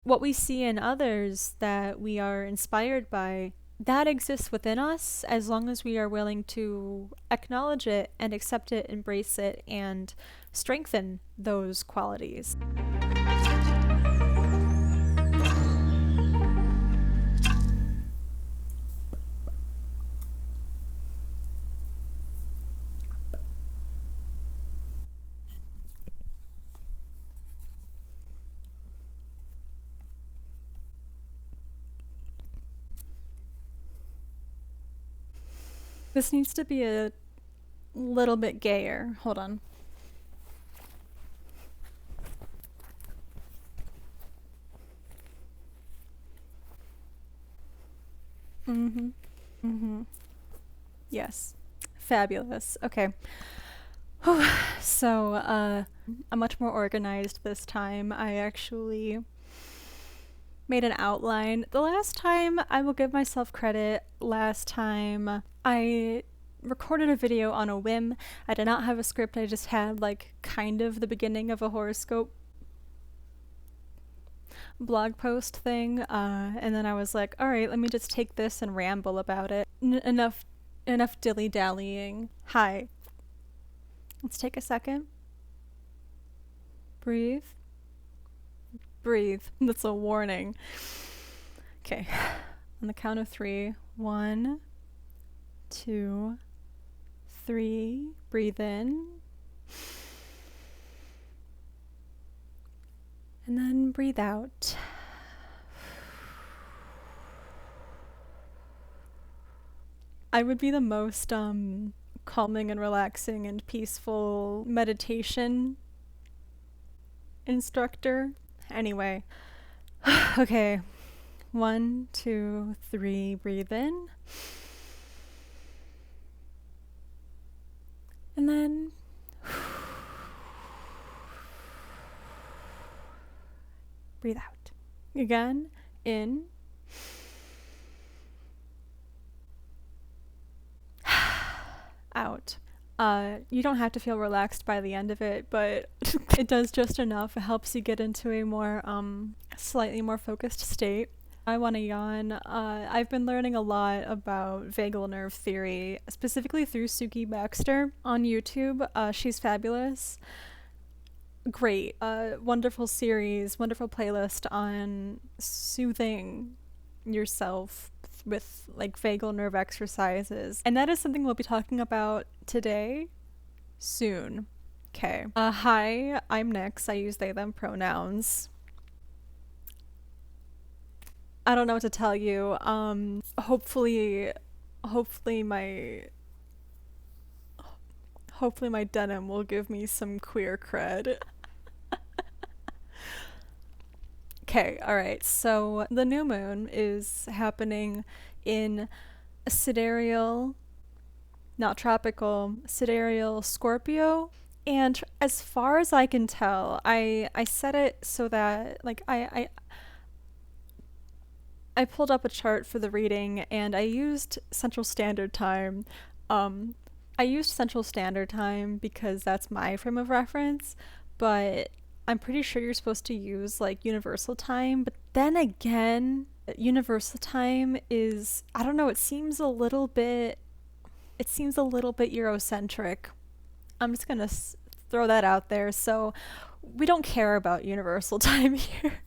what we see in others that we are inspired by, that exists within us as long as we are willing to acknowledge it and accept it, embrace it, and strengthen those qualities. This needs to be a little bit gayer. Hold on. Mm-hmm. Mm-hmm. Yes. Fabulous. Okay. So, I'm much more organized this time. I actually made an outline. The last time, I will give myself credit, last time I recorded a video on a whim. I did not have a script, I just had like kind of the beginning of a horoscope blog post thing, and then I was like, all right, let me just take this and ramble about it. Enough dilly-dallying. Hi. Let's take a second. Breathe. Breathe. That's a warning. Okay. On the count of 3. 1, 2, 3. Breathe in. And then breathe out. I would be the most calming and relaxing and peaceful meditation instructor. Anyway. Okay. 1, 2, 3. Breathe in. And then breathe out. Again, in. Out. You don't have to feel relaxed by the end of it, but it does just enough. It helps you get into a more, slightly more focused state. I want to yawn. I've been learning a lot about vagal nerve theory, specifically through Suki Baxter on YouTube. She's fabulous. Great. Wonderful series, wonderful playlist on soothing yourself with like vagal nerve exercises. And that is something we'll be talking about today, soon. Okay. Hi, I'm Nyx. I use they, them pronouns. I don't know what to tell you. Hopefully my denim will give me some queer cred. Okay, alright, so the new moon is happening in Sidereal, not tropical, Sidereal Scorpio. And as far as I can tell, I set it so that, like, I pulled up a chart for the reading and I used Central Standard Time. I used Central Standard Time because that's my frame of reference, but I'm pretty sure you're supposed to use like Universal Time. But then again, Universal Time is, I don't know, it seems a little bit Eurocentric. I'm just gonna throw that out there. So we don't care about Universal Time here.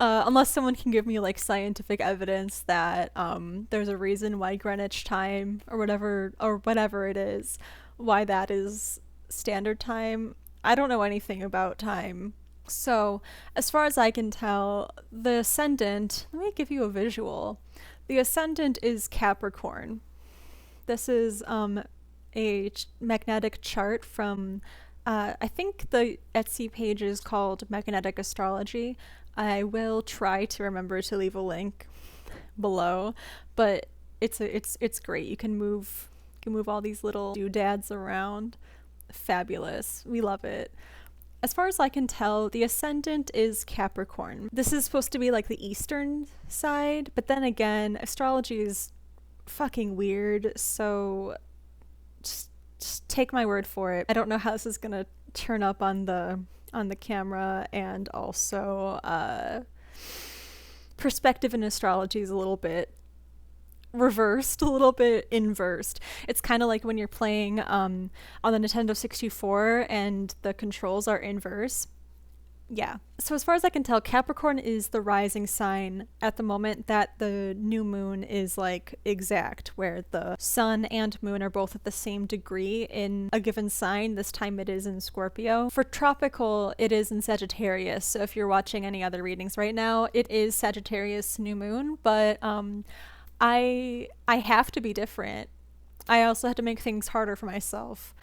Unless someone can give me like scientific evidence that there's a reason why Greenwich time or whatever it is, why that is standard time. I don't know anything about time. So, as far as I can tell, the ascendant, let me give you a visual. The ascendant is Capricorn. This is a magnetic chart from, I think the Etsy page is called Magnetic Astrology. I will try to remember to leave a link below, but it's great. You can move all these little doodads around. Fabulous. We love it. As far as I can tell, the ascendant is Capricorn. This is supposed to be like the eastern side, but then again, astrology is fucking weird, so just take my word for it. I don't know how this is gonna turn up on the on the camera, and also perspective in astrology is a little bit reversed, a little bit inversed. It's kind of like when you're playing on the Nintendo 64 and the controls are inverse. Yeah. So as far as I can tell, Capricorn is the rising sign at the moment that the new moon is like exact, where the sun and moon are both at the same degree in a given sign. This time it is in Scorpio. For tropical, it is in Sagittarius. So if you're watching any other readings right now, it is Sagittarius new moon, but I have to be different. I also had to make things harder for myself.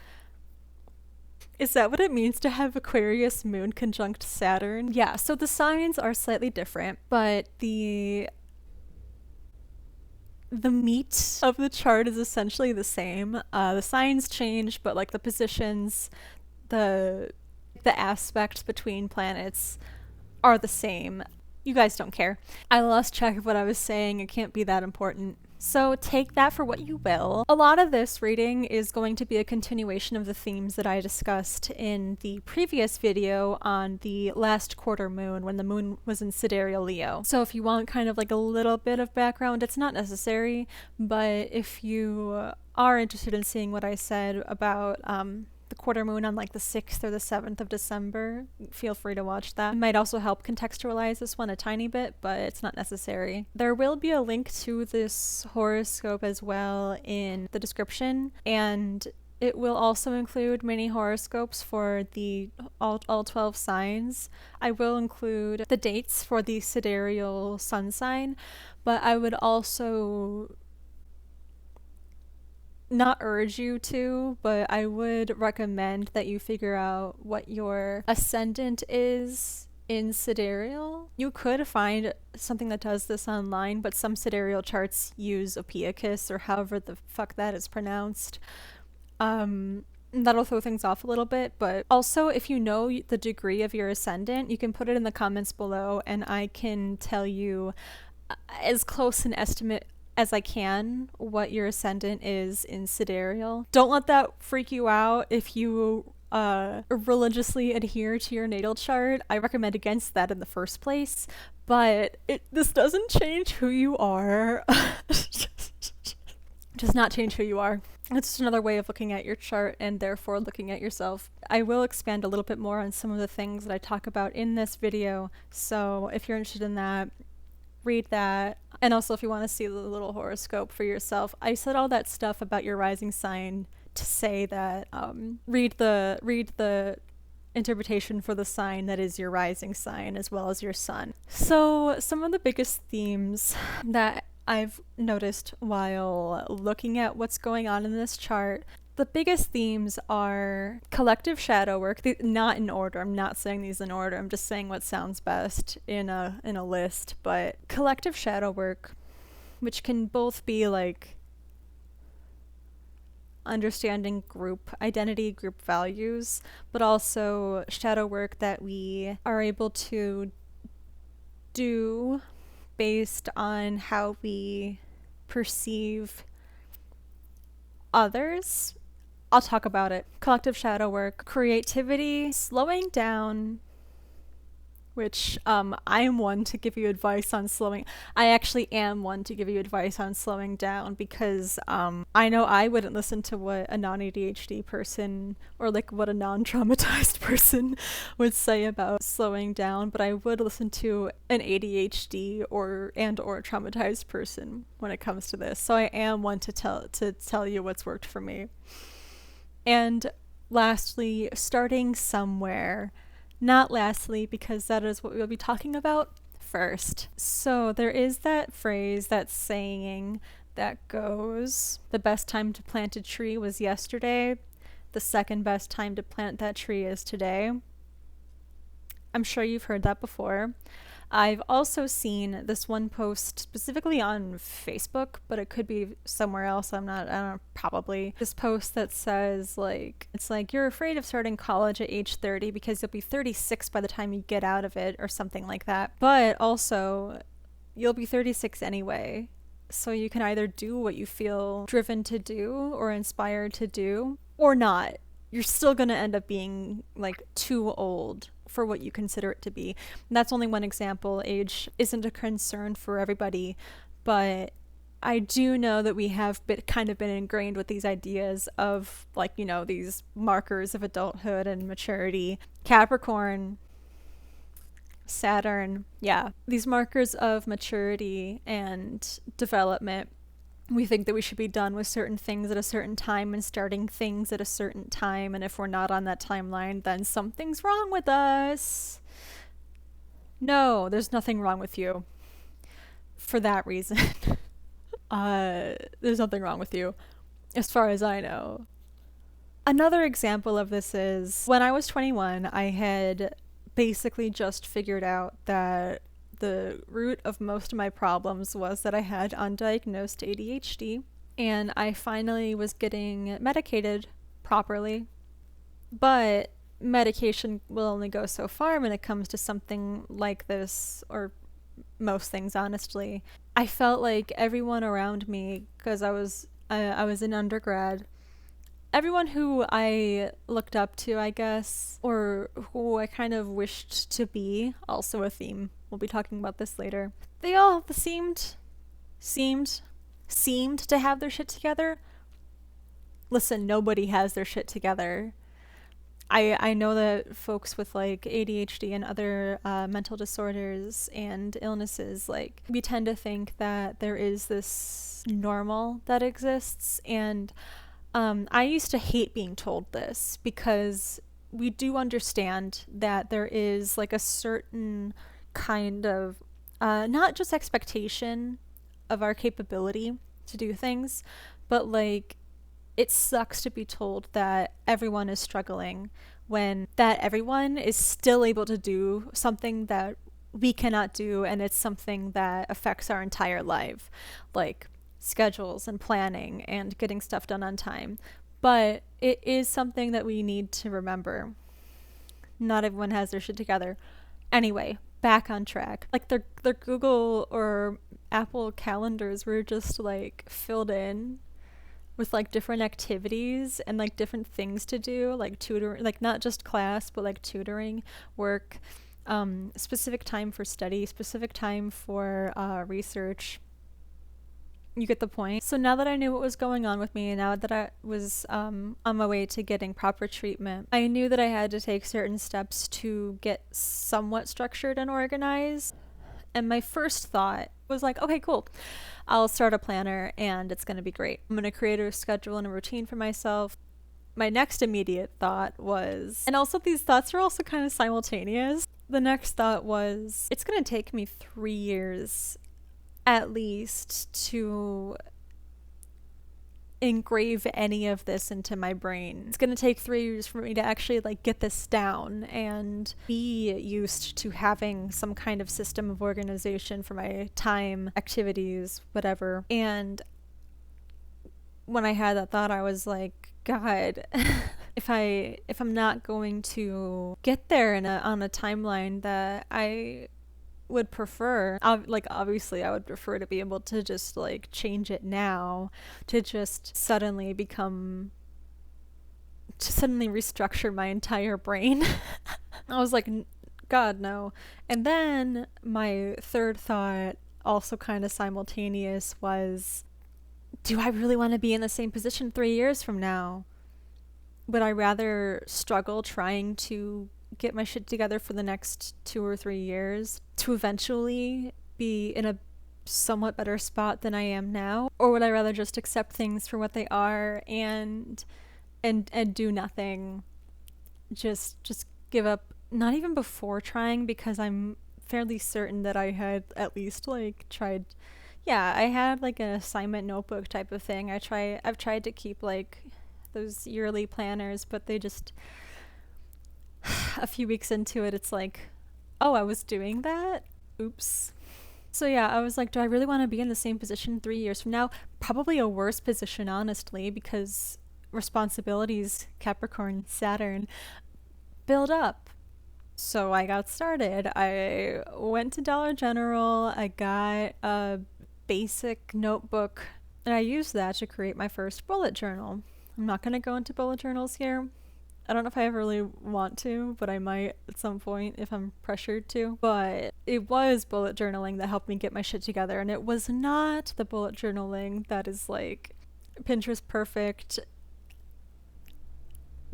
Is that what it means to have Aquarius moon conjunct Saturn? Yeah, so the signs are slightly different, but the meat of the chart is essentially the same. The signs change, but like the positions, the aspects between planets are the same. You guys don't care. I lost track of what I was saying. It can't be that important. So take that for what you will. A lot of this reading is going to be a continuation of the themes that I discussed in the previous video on the last quarter moon when the moon was in Sidereal Leo. So if you want kind of like a little bit of background, it's not necessary, but if you are interested in seeing what I said about the quarter moon on like the 6th or the 7th of December, feel free to watch that. It might also help contextualize this one a tiny bit, but it's not necessary. There will be a link to this horoscope as well in the description, and it will also include mini horoscopes for the all 12 signs. I will include the dates for the sidereal sun sign, but I would also not urge you to, but I would recommend that you figure out what your ascendant is in sidereal. You could find something that does this online, but some sidereal charts use Ophiuchus or however the fuck that is pronounced. That'll throw things off a little bit, but also if you know the degree of your ascendant, you can put it in the comments below and I can tell you as close an estimate as I can what your ascendant is in sidereal. Don't let that freak you out if you religiously adhere to your natal chart. I recommend against that in the first place, but this doesn't change who you are. Does not change who you are. It's just another way of looking at your chart and therefore looking at yourself. I will expand a little bit more on some of the things that I talk about in this video, so if you're interested in that, read that. And also if you want to see the little horoscope for yourself, I said all that stuff about your rising sign to say that read the interpretation for the sign that is your rising sign as well as your sun. So some of the biggest themes that I've noticed while looking at what's going on in this chart, the biggest themes are collective shadow work. Not in order. I'm not saying these in order. I'm just saying what sounds best in a list. But collective shadow work, which can both be like understanding group identity, group values, but also shadow work that we are able to do based on how we perceive others. I'll talk about it. Collective shadow work, creativity, slowing down, which I am one to give you advice on slowing. I actually am one to give you advice on slowing down because I know I wouldn't listen to what a non-ADHD person or like what a non-traumatized person would say about slowing down, but I would listen to an ADHD or traumatized person when it comes to this. So I am one to tell you what's worked for me. And lastly, starting somewhere. Not lastly, because that is what we'll be talking about first. So there is that phrase, that saying that goes, the best time to plant a tree was yesterday. The second best time to plant that tree is today. I'm sure you've heard that before. I've also seen this one post specifically on Facebook, but it could be somewhere else. I don't know, probably. This post that says it's like you're afraid of starting college at age 30 because you'll be 36 by the time you get out of it or something like that. But also you'll be 36 anyway. So you can either do what you feel driven to do or inspired to do or not. You're still going to end up being like too old for what you consider it to be. And that's only one example. Age isn't a concern for everybody, but I do know that we have kind of been ingrained with these ideas of, like, you know, these markers of adulthood and maturity. Capricorn, Saturn, yeah. These markers of maturity and development. We think that we should be done with certain things at a certain time and starting things at a certain time. And if we're not on that timeline, then something's wrong with us. No, there's nothing wrong with you for that reason. There's nothing wrong with you, as far as I know. Another example of this is when I was 21, I had basically just figured out that the root of most of my problems was that I had undiagnosed ADHD, and I finally was getting medicated properly. But medication will only go so far when it comes to something like this, or most things, honestly. I felt like everyone around me, because I was in undergrad, everyone who I looked up to, I guess, or who I kind of wished to be, also a theme. We'll be talking about this later. They all seemed to have their shit together. Listen, nobody has their shit together. I know that folks with like ADHD and other mental disorders and illnesses, like, we tend to think that there is this normal that exists, and I used to hate being told this, because we do understand that there is like a certain kind of not just expectation of our capability to do things, but like, it sucks to be told that everyone is struggling when that everyone is still able to do something that we cannot do, and it's something that affects our entire life, like schedules and planning and getting stuff done on time. But it is something that we need to remember. Not everyone has their shit together. Anyway, back on track. Like, their Google or Apple calendars were just like filled in with like different activities and like different things to do, like tutoring, like not just class, but like tutoring, work, specific time for study, specific time for research. You get the point. So now that I knew what was going on with me, and now that I was on my way to getting proper treatment, I knew that I had to take certain steps to get somewhat structured and organized. And my first thought was like, okay, cool. I'll start a planner and it's going to be great. I'm going to create a schedule and a routine for myself. My next immediate thought was, and also these thoughts are also kind of simultaneous. The next thought was, it's going to take me 3 years at least to engrave any of this into my brain. It's going to take 3 years for me to actually like get this down and be used to having some kind of system of organization for my time, activities, whatever. And when I had that thought, I was like, God, if I'm not going to get there on a timeline that I would prefer, like, obviously I would prefer to be able to just like change it now, to just suddenly restructure my entire brain. I was like, God, no. And then my third thought, also kind of simultaneous, was, do I really want to be in the same position 3 years from now? Would I rather struggle trying to get my shit together for the next 2 or 3 years to eventually be in a somewhat better spot than I am now? Or would I rather just accept things for what they are and do nothing? Just give up, not even before trying, because I'm fairly certain that I had at least like tried. Yeah, I had like an assignment notebook type of thing. I've tried to keep like those yearly planners, but they just, a few weeks into it, it's like, oh, I was doing that? Oops. So yeah, I was like, do I really want to be in the same position 3 years from now? Probably a worse position, honestly, because responsibilities, Capricorn, Saturn, build up. So I got started. I went to Dollar General. I got a basic notebook, and I used that to create my first bullet journal. I'm not going to go into bullet journals here. I don't know if I ever really want to, but I might at some point if I'm pressured to. But it was bullet journaling that helped me get my shit together, and it was not the bullet journaling that is like Pinterest perfect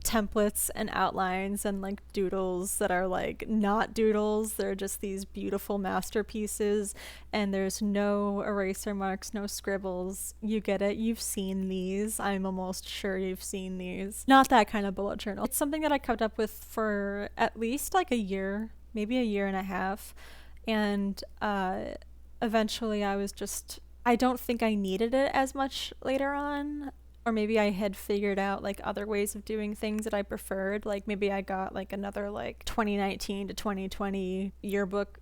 templates and outlines and like doodles that are like not doodles. They're just these beautiful masterpieces, and there's no eraser marks, no scribbles. You get it. You've seen these. I'm almost sure you've seen these. Not that kind of bullet journal. It's something that I kept up with for at least like a year, maybe a year and a half. And eventually I don't think I needed it as much later on. Or maybe I had figured out like other ways of doing things that I preferred. Like maybe I got like another like 2019 to 2020 yearbook,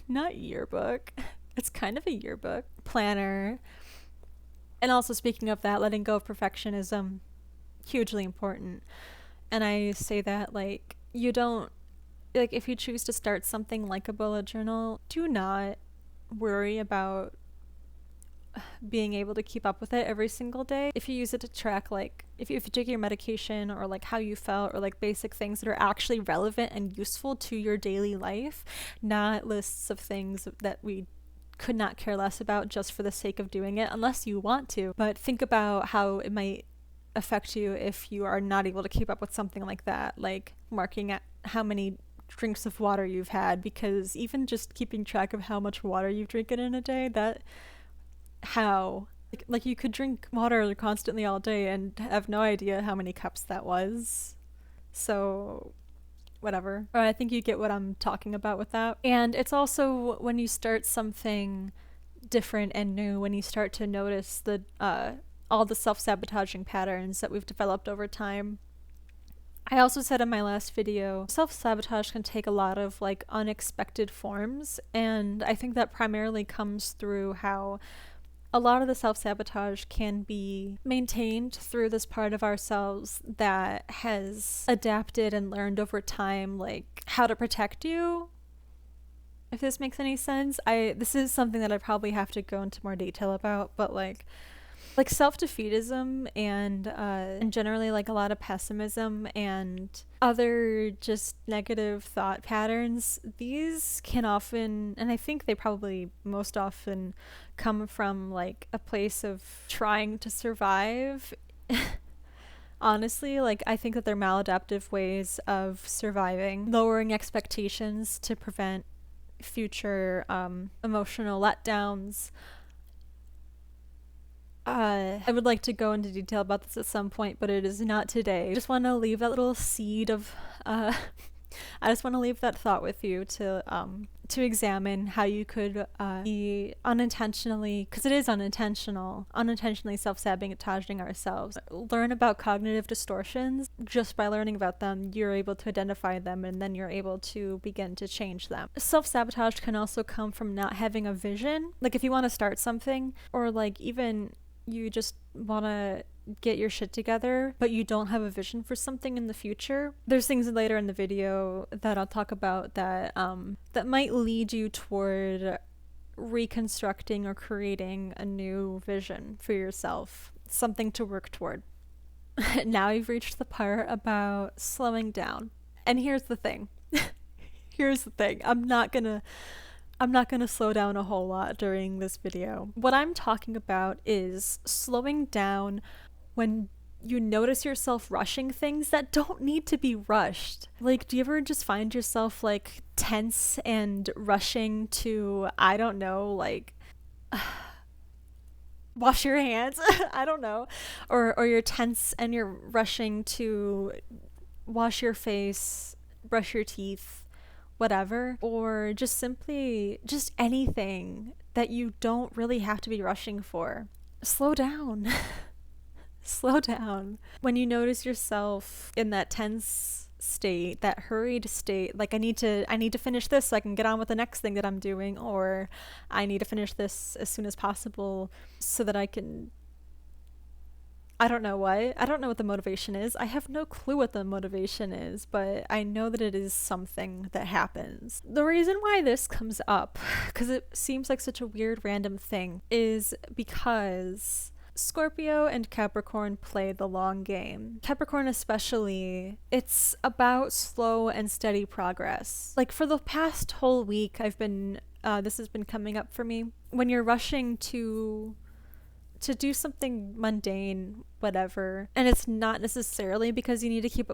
not yearbook. It's kind of a yearbook planner. And also speaking of that, letting go of perfectionism, hugely important. And I say that like you don't, like if you choose to start something like a bullet journal, do not worry about being able to keep up with it every single day. If you use it to track like if you take your medication or like how you felt or like basic things that are actually relevant and useful to your daily life, not lists of things that we could not care less about just for the sake of doing it unless you want to. But think about how it might affect you if you are not able to keep up with something like that, like marking at how many drinks of water you've had, because even just keeping track of how much water you've drinking in a day, that how like you could drink water constantly all day and have no idea how many cups that was. So whatever. Or I think you get what I'm talking about with that. And it's also when you start something different and new, when you start to notice the all the self-sabotaging patterns that we've developed over time. I also said in my last video, self-sabotage can take a lot of like unexpected forms, and I think that primarily comes through how a lot of the self-sabotage can be maintained through this part of ourselves that has adapted and learned over time, like how to protect you. If this makes any sense, this is something that I probably have to go into more detail about, but like self-defeatism and generally like a lot of pessimism and other just negative thought patterns, these can often, and I think they probably most often come from like a place of trying to survive. Honestly, like I think that they're maladaptive ways of surviving, lowering expectations to prevent future emotional letdowns. I would like to go into detail about this at some point, but it is not today. I just want to leave that little seed of I just want to leave that thought with you to examine how you could be unintentionally, because it is unintentionally self-sabotaging ourselves. Learn about cognitive distortions. Just by learning about them, you're able to identify them, and then you're able to begin to change them. Self-sabotage can also come from not having a vision. Like if you want to start something, or like even you just want to get your shit together, but you don't have a vision for something in the future. There's things later in the video that I'll talk about that that might lead you toward reconstructing or creating a new vision for yourself, something to work toward. Now you've reached the part about slowing down. And here's the thing. I'm not gonna slow down a whole lot during this video. What I'm talking about is slowing down when you notice yourself rushing things that don't need to be rushed. Like, do you ever just find yourself like tense and rushing to, I don't know, like wash your hands? I don't know. Or you're tense and you're rushing to wash your face, brush your teeth, whatever, or just simply just anything that you don't really have to be rushing for. Slow down. Slow down. When you notice yourself in that tense state, that hurried state, like I need to finish this so I can get on with the next thing that I'm doing, or I need to finish this as soon as possible so that I can, I don't know what the motivation is. I have no clue what the motivation is, but I know that it is something that happens. The reason why this comes up, because it seems like such a weird random thing, is because Scorpio and Capricorn play the long game. Capricorn especially, it's about slow and steady progress. Like for the past whole week, this has been coming up for me. When you're rushing to do something mundane, whatever, and it's not necessarily because you need to keep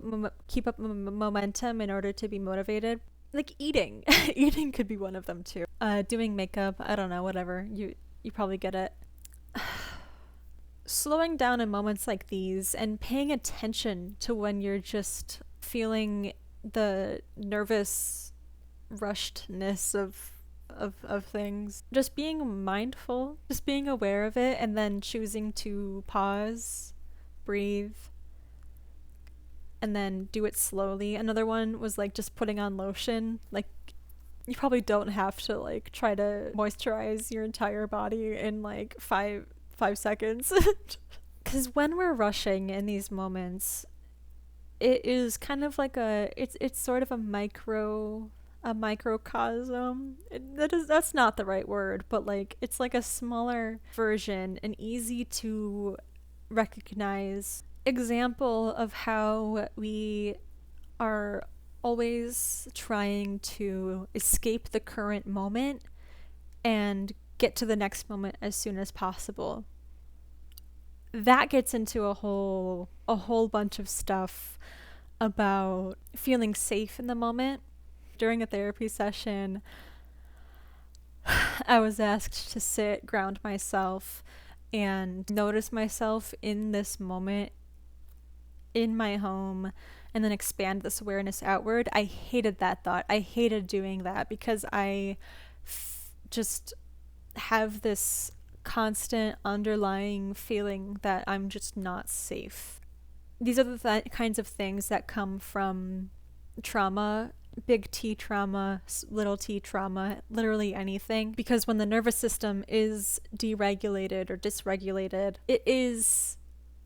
up momentum in order to be motivated. Like eating, eating could be one of them too. Doing makeup, I don't know, whatever. You probably get it. Slowing down in moments like these and paying attention to when you're just feeling the nervous rushedness of things. Just being mindful, just being aware of it, and then choosing to pause, breathe, and then do it slowly. Another one was like just putting on lotion. Like you probably don't have to like try to moisturize your entire body in like five seconds. Because when we're rushing in these moments, it is kind of like it's sort of a microcosm. That's not the right word, but like it's like a smaller version, an easy to recognize example of how we are always trying to escape the current moment and get to the next moment as soon as possible. That gets into a whole bunch of stuff about feeling safe in the moment. During a therapy session, I was asked to sit, ground myself, and notice myself in this moment in my home, and then expand this awareness outward. I hated that thought. I hated doing that because I just have this constant underlying feeling that I'm just not safe. These are the kinds of things that come from trauma, big T trauma, little t trauma, literally anything. Because when the nervous system is deregulated or dysregulated, it is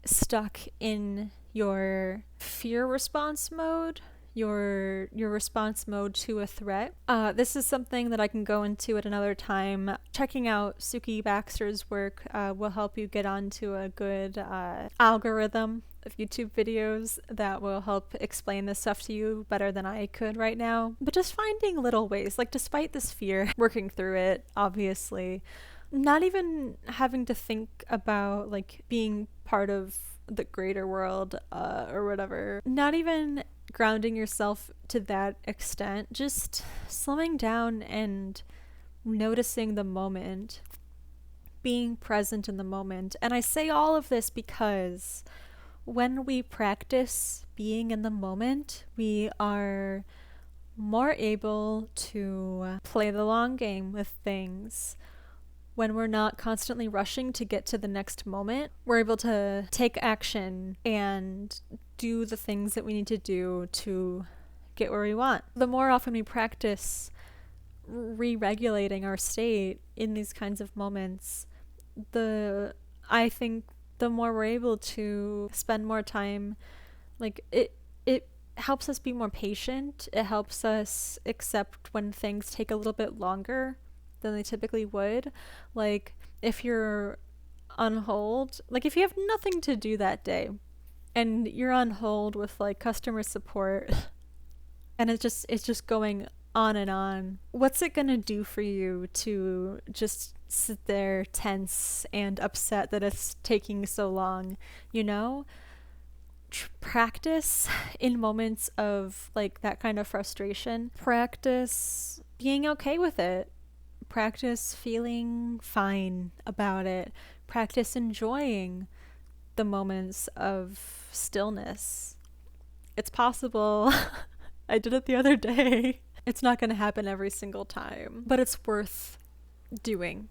stuck in your fear response mode, your response mode to a threat. This is something that I can go into at another time. Checking out Suki Baxter's work will help you get onto a good algorithm of YouTube videos that will help explain this stuff to you better than I could right now. But just finding little ways, like despite this fear, working through it, obviously, not even having to think about like being part of the greater world or whatever, not even grounding yourself to that extent, just slowing down and noticing the moment, being present in the moment. And I say all of this because when we practice being in the moment, we are more able to play the long game with things. When we're not constantly rushing to get to the next moment, we're able to take action and do the things that we need to do to get where we want. The more often we practice re-regulating our state in these kinds of moments, I think the more we're able to spend more time, like it helps us be more patient. It helps us accept when things take a little bit longer than they typically would. Like if you're on hold, like if you have nothing to do that day and you're on hold with like customer support and it's just going on and on, what's it gonna do for you to just sit there tense and upset that it's taking so long, you know? Practice in moments of like that kind of frustration. Practice being okay with it. Practice feeling fine about it. Practice enjoying the moments of stillness. It's possible. I did it the other day. It's not going to happen every single time, but it's worth doing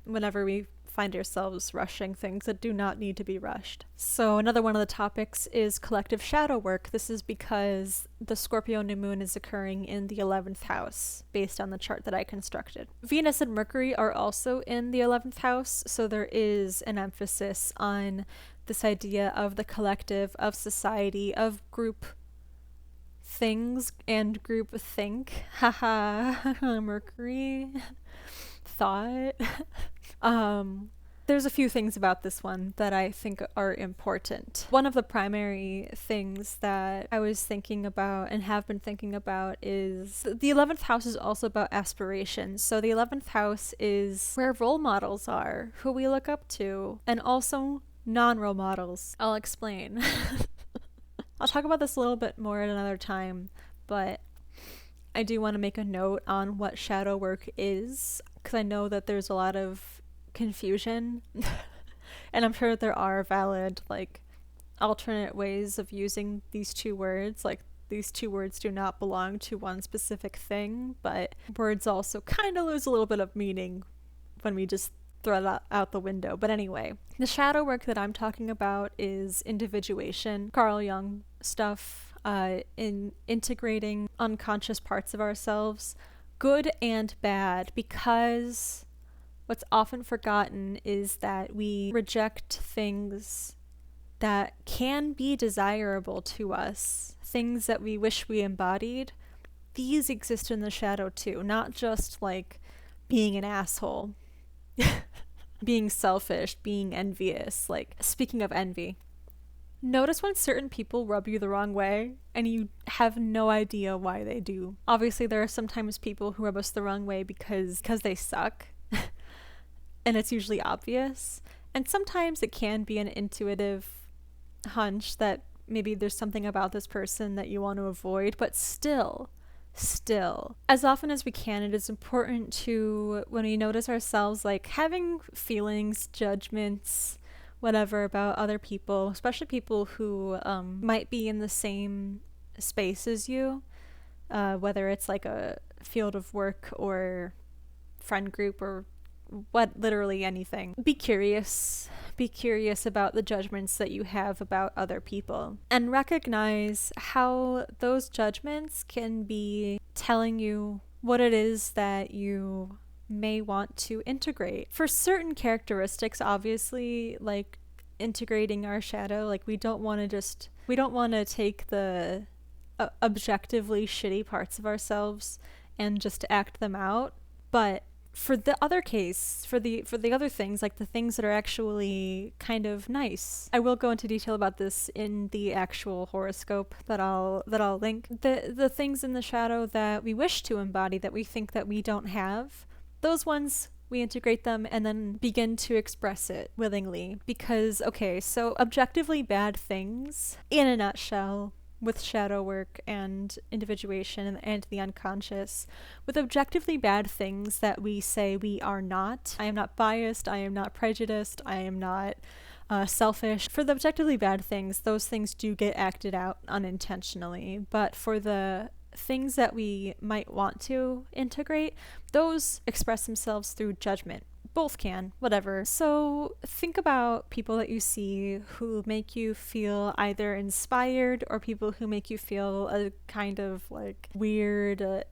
whenever we find ourselves rushing things that do not need to be rushed. So another one of the topics is collective shadow work. This is because the Scorpio new moon is occurring in the 11th house based on the chart that I constructed. Venus and Mercury are also in the 11th house, so there is an emphasis on this idea of the collective, of society, of group things and group think. Haha, Mercury thought. There's a few things about this one that I think are important. One of the primary things that I was thinking about and have been thinking about is the 11th house is also about aspirations. So the 11th house is where role models are, who we look up to, and also non-role models. I'll explain. I'll talk about this a little bit more at another time, but I do want to make a note on what shadow work is, because I know that there's a lot of confusion and I'm sure that there are valid like alternate ways of using these two words. Like, these two words do not belong to one specific thing, but words also kind of lose a little bit of meaning when we just throw that out the window. But anyway, the shadow work that I'm talking about is individuation, Carl Jung stuff, in integrating unconscious parts of ourselves, good and bad, because what's often forgotten is that we reject things that can be desirable to us, things that we wish we embodied. These exist in the shadow too, not just like being an asshole, being selfish, being envious. Like, speaking of envy, notice when certain people rub you the wrong way and you have no idea why they do. Obviously, there are sometimes people who rub us the wrong way because they suck. And it's usually obvious. And sometimes it can be an intuitive hunch that maybe there's something about this person that you want to avoid, but still, as often as we can, it is important to, when we notice ourselves like having feelings, judgments, whatever about other people, especially people who might be in the same space as you, whether it's like a field of work or friend group or literally anything. Be curious about the judgments that you have about other people, and recognize how those judgments can be telling you what it is that you may want to integrate. For certain characteristics, obviously, like integrating our shadow, like we don't want to take the objectively shitty parts of ourselves and just act them out. But for the other case, for the other things, like the things that are actually kind of nice, I will go into detail about this in the actual horoscope that I'll link. The things in the shadow that we wish to embody, that we think that we don't have, those ones, we integrate them and then begin to express it willingly. Because, okay, so objectively bad things, in a nutshell, with shadow work and individuation and the unconscious, with objectively bad things that we say we are not. I am not biased, I am not prejudiced, I am not selfish. For the objectively bad things, those things do get acted out unintentionally, but for the things that we might want to integrate, those express themselves through judgment. Both can, whatever. So think about people that you see who make you feel either inspired or people who make you feel a kind of like weird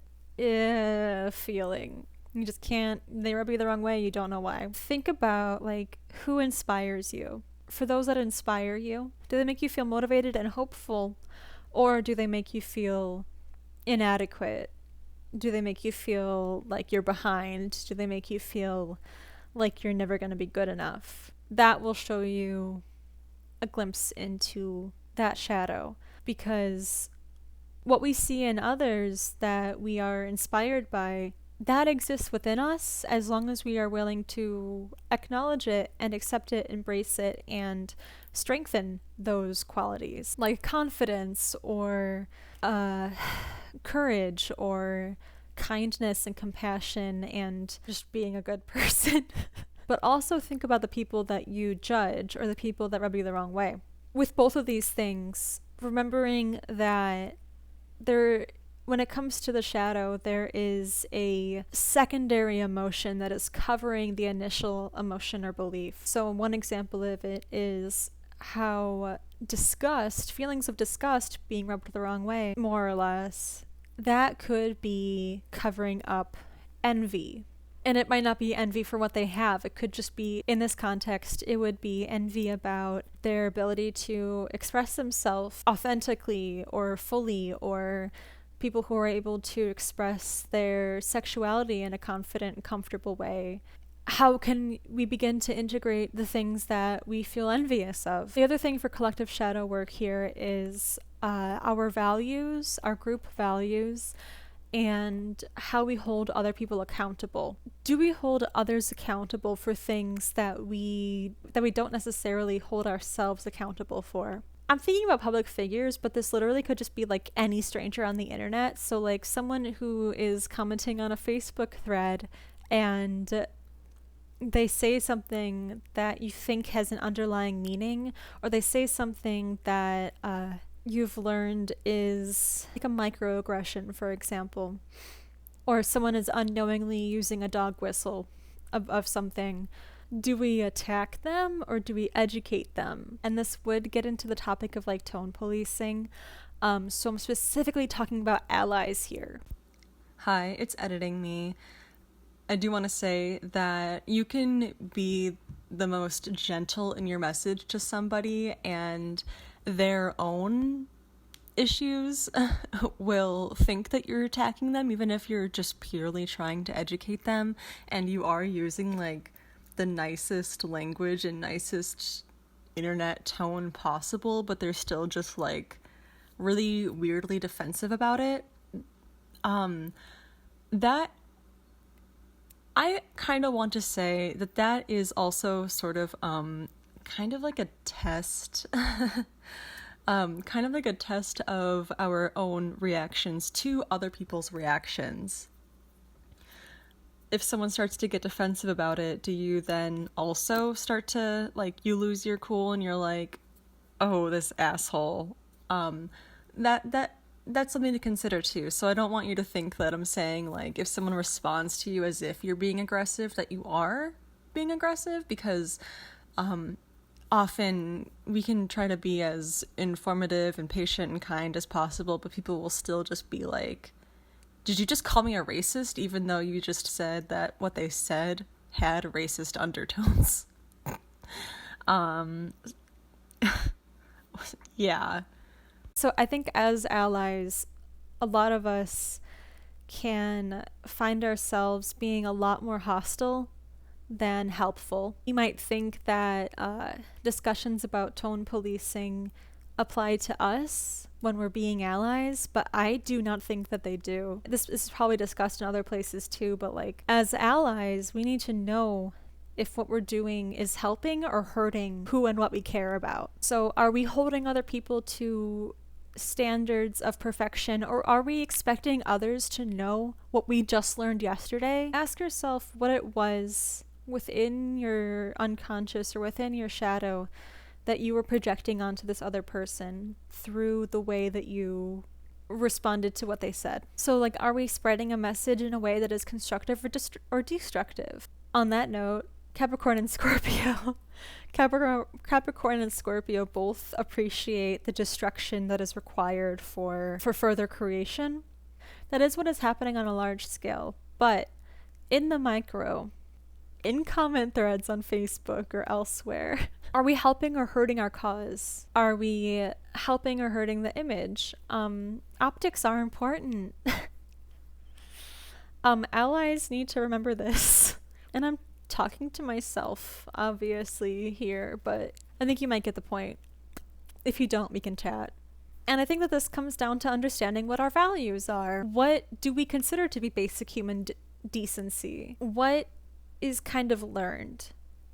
feeling. You just can't, they rub you the wrong way, you don't know why. Think about like who inspires you. For those that inspire you, do they make you feel motivated and hopeful, or do they make you feel inadequate? Do they make you feel like you're behind? Do they make you feel like you're never going to be good enough? That will show you a glimpse into that shadow, because what we see in others that we are inspired by, that exists within us as long as we are willing to acknowledge it and accept it, embrace it, and strengthen those qualities, like confidence or courage or kindness and compassion and just being a good person. But also think about the people that you judge or the people that rub you the wrong way. With both of these things, remembering that when it comes to the shadow, there is a secondary emotion that is covering the initial emotion or belief. So one example of it is how feelings of disgust, being rubbed the wrong way, more or less, that could be covering up envy. And it might not be envy for what they have. It could just be, in this context, it would be envy about their ability to express themselves authentically or fully, or people who are able to express their sexuality in a confident and comfortable way. how can we begin to integrate the things that we feel envious of? The other thing for collective shadow work here is our values, our group values, and how we hold other people accountable. Do we hold others accountable for things that we don't necessarily hold ourselves accountable for? I'm thinking about public figures, but this literally could just be like any stranger on the internet. So like someone who is commenting on a Facebook thread and they say something that you think has an underlying meaning, or they say something that you've learned is like a microaggression, for example, or someone is unknowingly using a dog whistle of something. Do we attack them or do we educate them? And this would get into the topic of like tone policing. So I'm specifically talking about allies here. Hi, it's editing me. I do want to say that you can be the most gentle in your message to somebody, and their own issues will think that you're attacking them, even if you're just purely trying to educate them, and you are using like the nicest language and nicest internet tone possible, but they're still just like really weirdly defensive about it. That I kind of want to say that is also sort of kind of like a test kind of like a test of our own reactions to other people's reactions. If someone starts to get defensive about it, do you then also start to like, you lose your cool and you're like, oh, this asshole? That's something to consider too. So I don't want you to think that I'm saying like if someone responds to you as if you're being aggressive, that you are being aggressive, because often we can try to be as informative and patient and kind as possible, but people will still just be like, did you just call me a racist, even though you just said that what they said had racist undertones? Yeah. So I think as allies, a lot of us can find ourselves being a lot more hostile than helpful. You might think that discussions about tone policing apply to us when we're being allies, but I do not think that they do. This is probably discussed in other places too, but like as allies, we need to know if what we're doing is helping or hurting who and what we care about. So are we holding other people to standards of perfection, or are we expecting others to know what we just learned yesterday? Ask yourself what it was within your unconscious or within your shadow that you were projecting onto this other person through the way that you responded to what they said. So like, are we spreading a message in a way that is constructive or destructive? On that note, Capricorn and Scorpio. Capricorn and Scorpio both appreciate the destruction that is required for further creation. That is what is happening on a large scale. But in the micro, in comment threads on Facebook or elsewhere, are we helping or hurting our cause? Are we helping or hurting the image? Optics are important. Allies need to remember this. And I'm talking to myself, obviously, here, but I think you might get the point. If you don't, we can chat. And I think that this comes down to understanding what our values are. What do we consider to be basic human decency? What is kind of learned?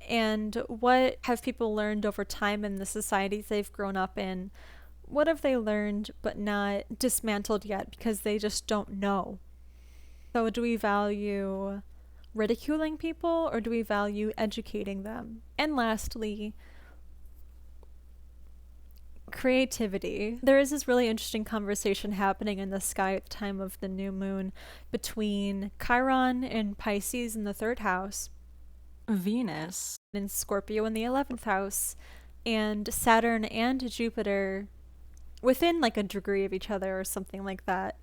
And what have people learned over time in the societies they've grown up in? What have they learned but not dismantled yet because they just don't know? So do we value ridiculing people, or do we value educating them? And lastly, creativity. There is this really interesting conversation happening in the sky at the time of the new moon between Chiron and Pisces in the 3rd house, Venus in Scorpio in the 11th house, and Saturn and Jupiter within like a degree of each other or something like that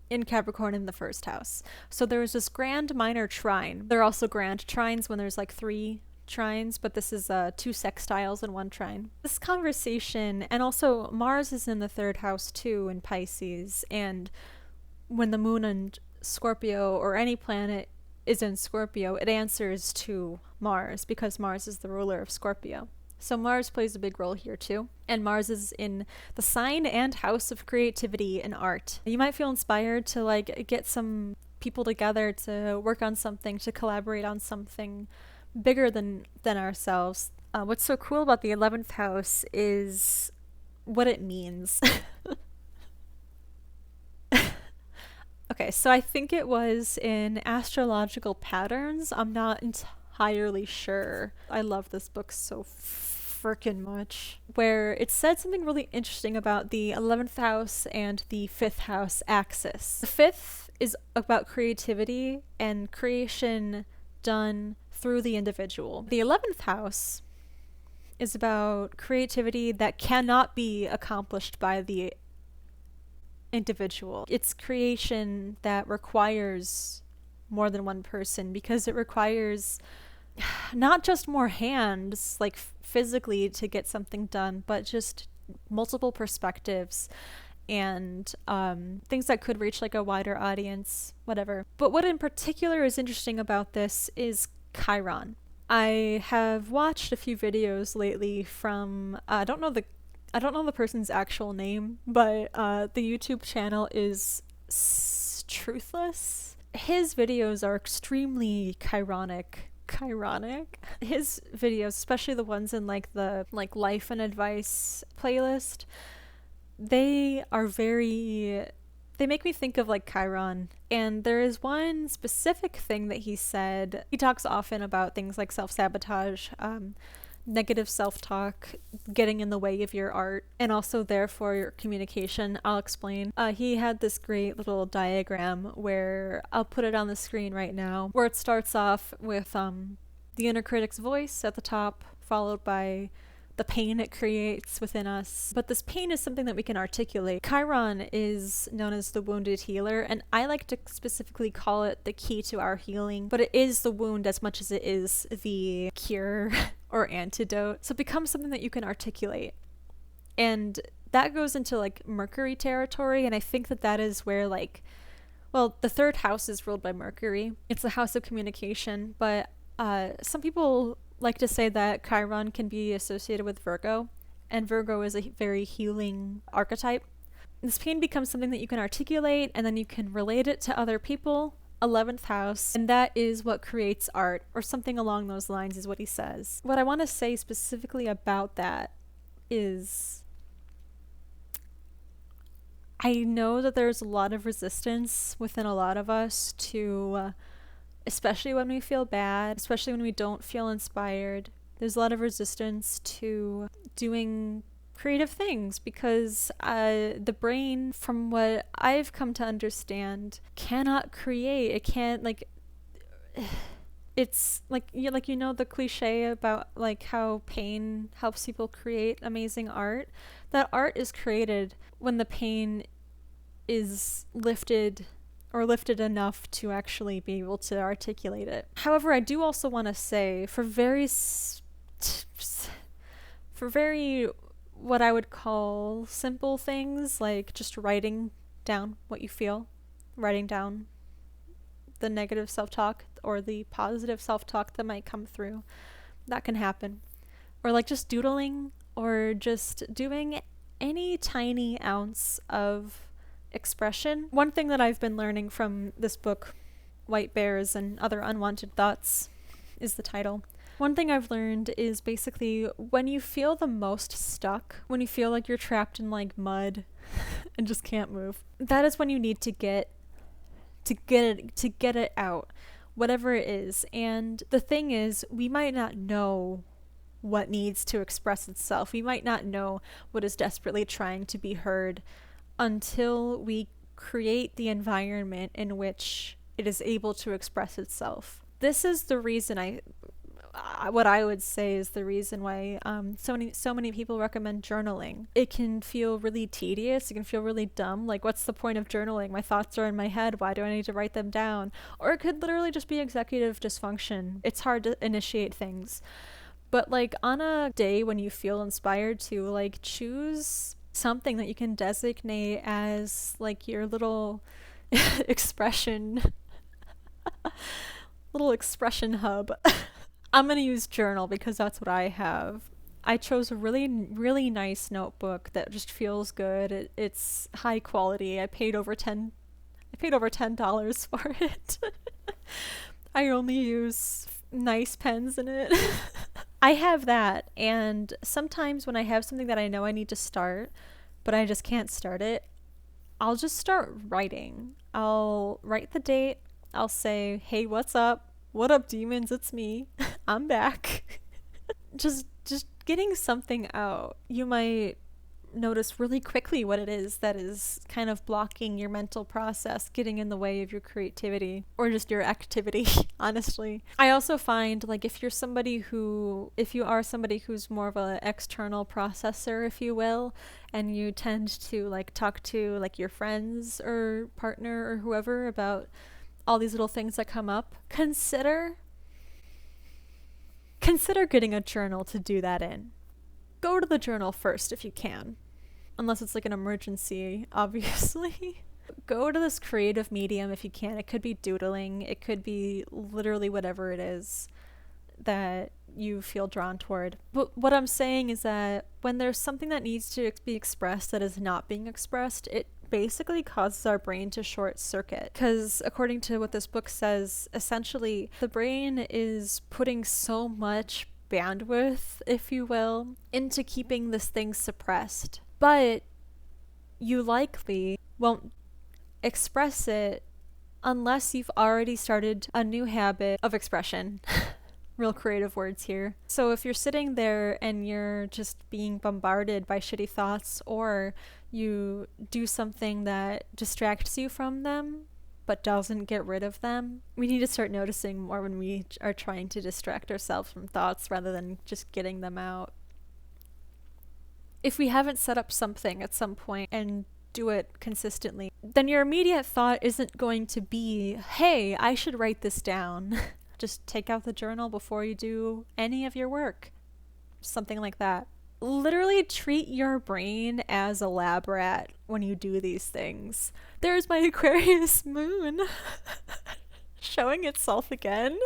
in Capricorn in the 1st house. So there was this grand minor trine. There are also grand trines when there's like 3 trines, but this is 2 sextiles and 1 trine. This conversation, and also Mars is in the 3rd house too in Pisces, and when the moon and Scorpio or any planet is in Scorpio, it answers to Mars because Mars is the ruler of Scorpio. So Mars plays a big role here too. And Mars is in the sign and house of creativity and art. You might feel inspired to like get some people together to work on something, to collaborate on something bigger than ourselves. What's so cool about the 11th house is what it means. Okay, so I think it was in astrological patterns. I'm not entirely sure. I love this book so freaking much. Where it said something really interesting about the 11th house and the 5th house axis. The 5th is about creativity and creation done through the individual. The 11th house is about creativity that cannot be accomplished by the individual. It's creation that requires more than one person because it requires not just more hands, like physically to get something done, but just multiple perspectives and things that could reach like a wider audience, whatever. But what in particular is interesting about this is Chiron. I have watched a few videos lately from I don't know the person's actual name, but the YouTube channel is Truthless. His videos are extremely chironic. His videos, especially the ones in like the like life and advice playlist, they make me think of like Chiron. And there is one specific thing that he said. He talks often about things like self-sabotage, negative self-talk getting in the way of your art and also therefore your communication. I'll explain. He had this great little diagram where I'll put it on the screen right now, where it starts off with the inner critic's voice at the top, followed by the pain it creates within us. But this pain is something that we can articulate. Chiron is known as the wounded healer, and I like to specifically call it the key to our healing, but it is the wound as much as it is the cure or antidote. So it becomes something that you can articulate. And that goes into like Mercury territory, and I think that that is where like, well, the third house is ruled by Mercury. It's the house of communication, but some people like to say that Chiron can be associated with Virgo, and Virgo is a very healing archetype. This pain becomes something that you can articulate, and then you can relate it to other people. 11th house, and that is what creates art, or something along those lines is what he says. What I want to say specifically about that is I know that there's a lot of resistance within a lot of us to especially when we feel bad, especially when we don't feel inspired. There's a lot of resistance to doing creative things because the brain, from what I've come to understand, cannot create. It can't like. It's like you know the cliche about like how pain helps people create amazing art. That art is created when the pain is lifted or lifted enough to actually be able to articulate it. However, I do also want to say for very what I would call simple things, like just writing down what you feel, writing down the negative self-talk or the positive self-talk that might come through, that can happen. Or like just doodling or just doing any tiny ounce of expression. One thing that I've been learning from this book, White Bears and Other Unwanted Thoughts, is the title. One thing I've learned is basically when you feel the most stuck, when you feel like you're trapped in like mud and just can't move, that is when you need to get it out, whatever it is. And the thing is, we might not know what needs to express itself. We might not know what is desperately trying to be heard until we create the environment in which it is able to express itself. This is the reason what I would say is the reason why so many people recommend journaling. It can feel really tedious. It can feel really dumb. Like, what's the point of journaling? My thoughts are in my head. Why do I need to write them down? Or it could literally just be executive dysfunction. It's hard to initiate things. But like on a day when you feel inspired to, like, choose something that you can designate as like your little expression little expression hub. I'm gonna use journal because that's what I have. I chose a really nice notebook that just feels good. It's high quality. I paid over $10 for it. I only use nice pens in it. I have that, and sometimes when I have something that I know I need to start, but I just can't start it, I'll just start writing. I'll write the date. I'll say, "Hey, what's up? What up, demons? It's me. I'm back." Just getting something out. You might notice really quickly what it is that is kind of blocking your mental process, getting in the way of your creativity or just your activity, honestly. I also find like if you are somebody who's more of an external processor, if you will, and you tend to like talk to like your friends or partner or whoever about all these little things that come up, consider getting a journal to do that in. Go to the journal first if you can. Unless it's like an emergency, obviously. Go to this creative medium if you can. It could be doodling. It could be literally whatever it is that you feel drawn toward. But what I'm saying is that when there's something that needs to be expressed that is not being expressed, it basically causes our brain to short circuit. Because according to what this book says, essentially the brain is putting so much bandwidth, if you will, into keeping this thing suppressed. But you likely won't express it unless you've already started a new habit of expression. Real creative words here. So if you're sitting there and you're just being bombarded by shitty thoughts, or you do something that distracts you from them but doesn't get rid of them, we need to start noticing more when we are trying to distract ourselves from thoughts rather than just getting them out. If we haven't set up something at some point and do it consistently, then your immediate thought isn't going to be, "Hey, I should write this down." Just take out the journal before you do any of your work. Something like that. Literally treat your brain as a lab rat when you do these things. There's my Aquarius moon showing itself again.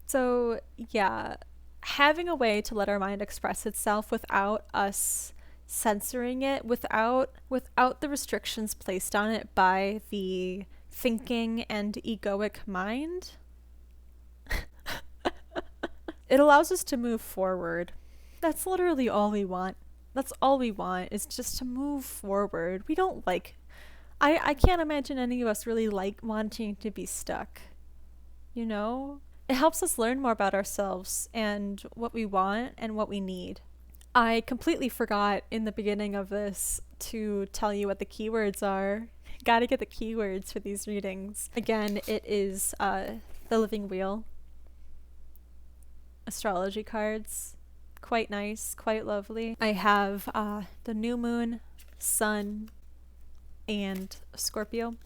So, yeah, having a way to let our mind express itself without us censoring it, without the restrictions placed on it by the thinking and egoic mind, it allows us to move forward. That's literally all we want. That's all we want, is just to move forward. We don't like... I can't imagine any of us really like wanting to be stuck. You know? It helps us learn more about ourselves and what we want and what we need. I completely forgot in the beginning of this to tell you what the keywords are. Gotta get the keywords for these readings. Again, it is the Living Wheel. Astrology cards. Quite nice, quite lovely. I have the new moon, sun, and Scorpio.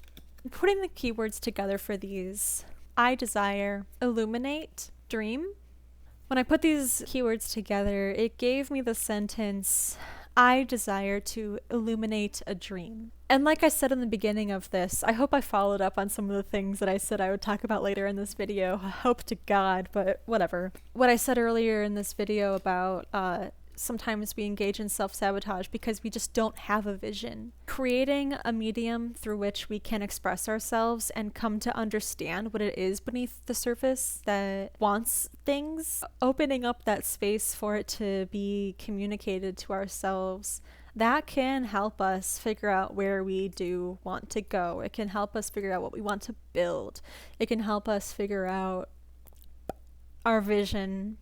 Putting the keywords together for these: I desire, illuminate, dream. When I put these keywords together, it gave me the sentence, I desire to illuminate a dream. And like I said in the beginning of this, I hope I followed up on some of the things that I said I would talk about later in this video. I hope to God, but whatever. What I said earlier in this video about sometimes we engage in self-sabotage because we just don't have a vision. Creating a medium through which we can express ourselves and come to understand what it is beneath the surface that wants things, opening up that space for it to be communicated to ourselves, that can help us figure out where we do want to go. It can help us figure out what we want to build. It can help us figure out our vision.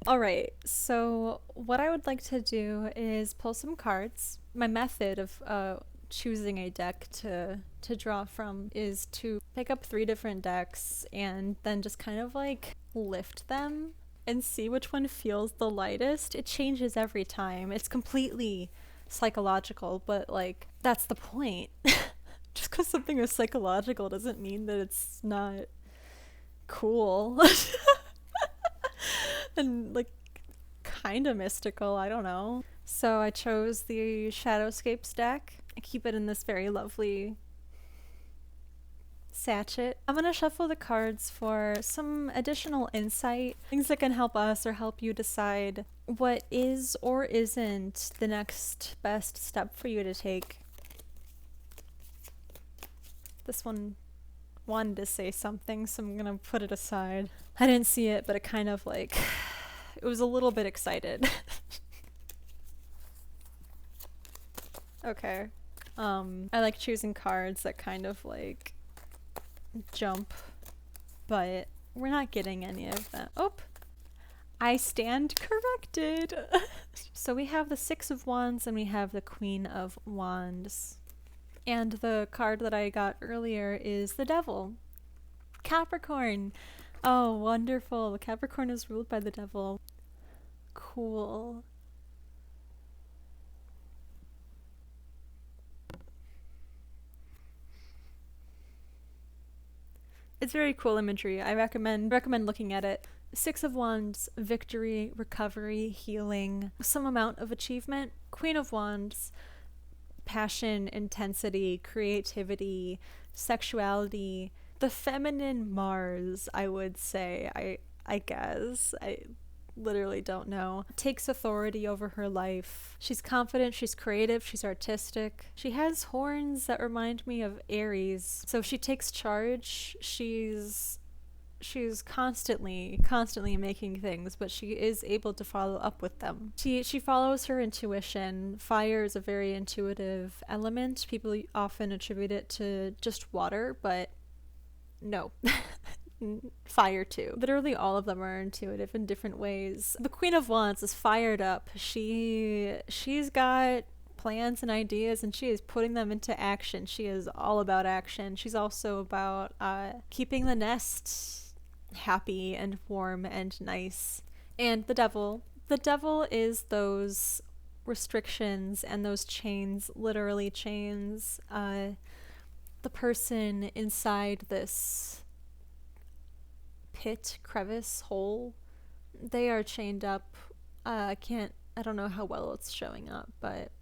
Alright, so what I would like to do is pull some cards. My method of choosing a deck to draw from is to pick up 3 different decks and then just kind of like lift them and see which one feels the lightest. It changes every time. It's completely psychological, but like that's the point. Just because something is psychological doesn't mean that it's not cool. And like kind of mystical, I don't know. So I chose the Shadowscapes deck. I keep it in this very lovely Sachet. I'm gonna shuffle the cards for some additional insight, things that can help us or help you decide what is or isn't the next best step for you to take. This one wanted to say something, so I'm gonna put it aside. I didn't see it, but it kind of like, it was a little bit excited. Okay. I like choosing cards that kind of like jump, but we're not getting any of them. Oh, I stand corrected. So we have the Six of Wands and we have the Queen of Wands. And the card that I got earlier is the Devil. Capricorn. Oh, wonderful. Capricorn is ruled by the Devil. Cool. It's very cool imagery. I recommend looking at it. Six of Wands, victory, recovery, healing, some amount of achievement. Queen of Wands, passion, intensity, creativity, sexuality, the feminine Mars, I would say. I guess. I literally don't know. Takes authority over her life. She's confident, she's creative, she's artistic. She has horns that remind me of Aries. So if she takes charge, she's constantly making things, but she is able to follow up with them. She follows her intuition. Fire is a very intuitive element. People often attribute it to just water, but no. Fire too. Literally all of them are intuitive in different ways. The Queen of Wands is fired up. She's got plans and ideas and she is putting them into action. She is all about action. She's also about keeping the nest happy and warm and nice. And the Devil. The Devil is those restrictions and those chains, literally chains. The person inside this pit, crevice, hole, they are chained up. I don't know how well it's showing up, but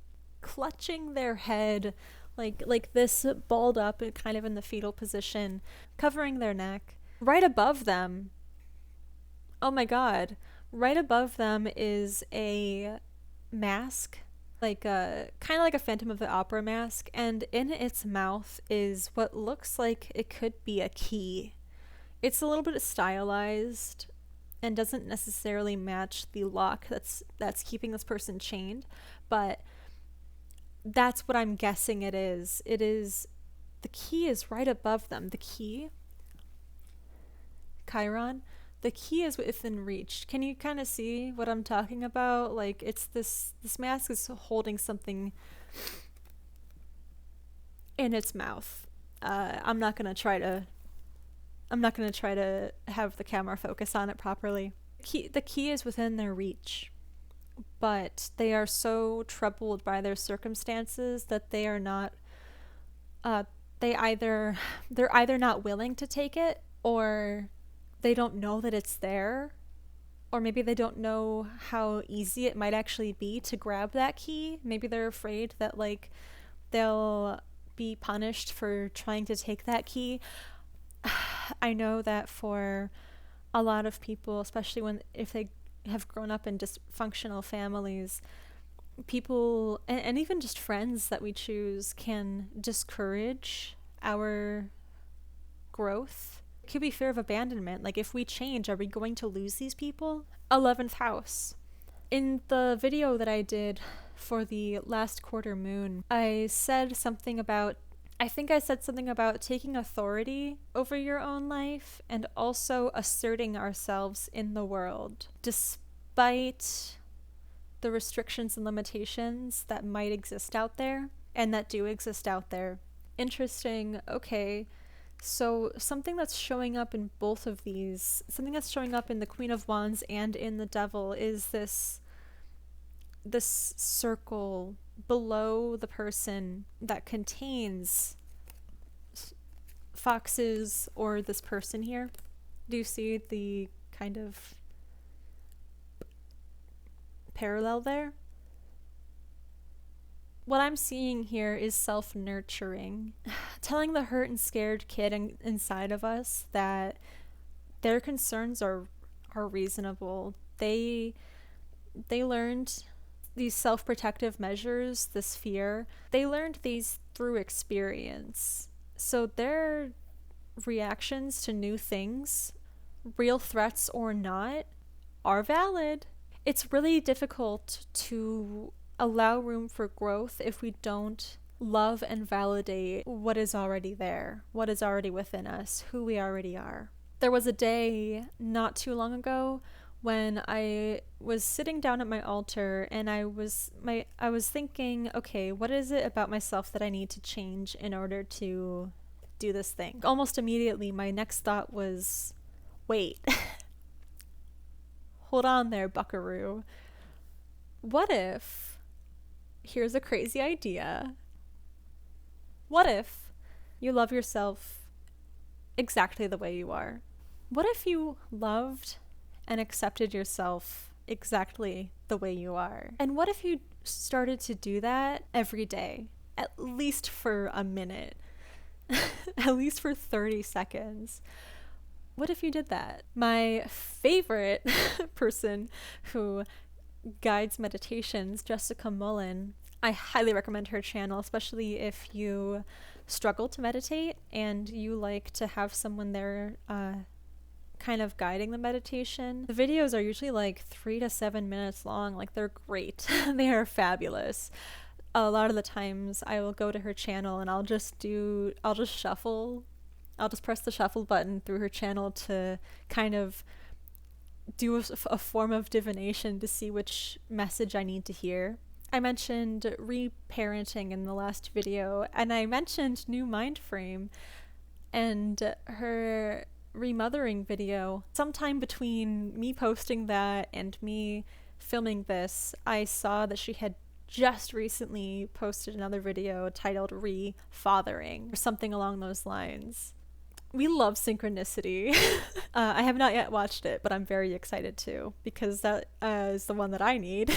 clutching their head like this, balled up and kind of in the fetal position, covering their neck. Right above them, oh my god, right above them is a mask, like a kind of like a Phantom of the Opera mask, and in its mouth is what looks like it could be a key. It's a little bit stylized and doesn't necessarily match the lock that's keeping this person chained, but that's what I'm guessing it is. It is, the key is right above them. The key, Chiron, the key is within reach. Can you kind of see what I'm talking about? Like, it's this mask is holding something in its mouth. I'm not gonna try to have the camera focus on it properly. The key is within their reach, but they are so troubled by their circumstances that they are not, they're either not willing to take it, or they don't know that it's there, or maybe they don't know how easy it might actually be to grab that key. Maybe they're afraid that like they'll be punished for trying to take that key. I know that for a lot of people, especially if they have grown up in dysfunctional families, people and even just friends that we choose can discourage our growth. It could be fear of abandonment. Like, if we change, are we going to lose these people? 11th house. In the video that I did for the last quarter moon, I said something about taking authority over your own life and also asserting ourselves in the world, despite the restrictions and limitations that might exist out there and that do exist out there. Interesting. Okay. So something that's showing up in both of these, something that's showing up in the Queen of Wands and in the Devil, is this circle below the person that contains foxes or this person here. Do you see the kind of parallel there? What I'm seeing here is self-nurturing. Telling the hurt and scared kid inside of us that their concerns are reasonable. They learned these self-protective measures, this fear. They learned these through experience. So their reactions to new things, real threats or not, are valid. It's really difficult to allow room for growth if we don't love and validate what is already there, what is already within us, who we already are. There was a day not too long ago when I was sitting down at my altar and I was thinking, okay, what is it about myself that I need to change in order to do this thing? Almost immediately my next thought was, wait. Hold on there, buckaroo. What if, here's a crazy idea, what if you love yourself exactly the way you are? What if you loved and accepted yourself exactly the way you are? And what if you started to do that every day, at least for a minute, at least for 30 seconds? What if you did that? My favorite person who guides meditations, Jessica Mullen, I highly recommend her channel, especially if you struggle to meditate and you like to have someone there kind of guiding the meditation. The videos are usually like 3 to 7 minutes long. Like, they're great. They are fabulous. A lot of the times I will go to her channel and I'll just shuffle. I'll just press the shuffle button through her channel to kind of do a form of divination to see which message I need to hear. I mentioned reparenting in the last video, and I mentioned new mind frame and her remothering video. Sometime between me posting that and me filming this, I saw that she had just recently posted another video titled Refathering, or something along those lines. We love synchronicity. I have not yet watched it, but I'm very excited to, because that is the one that I need.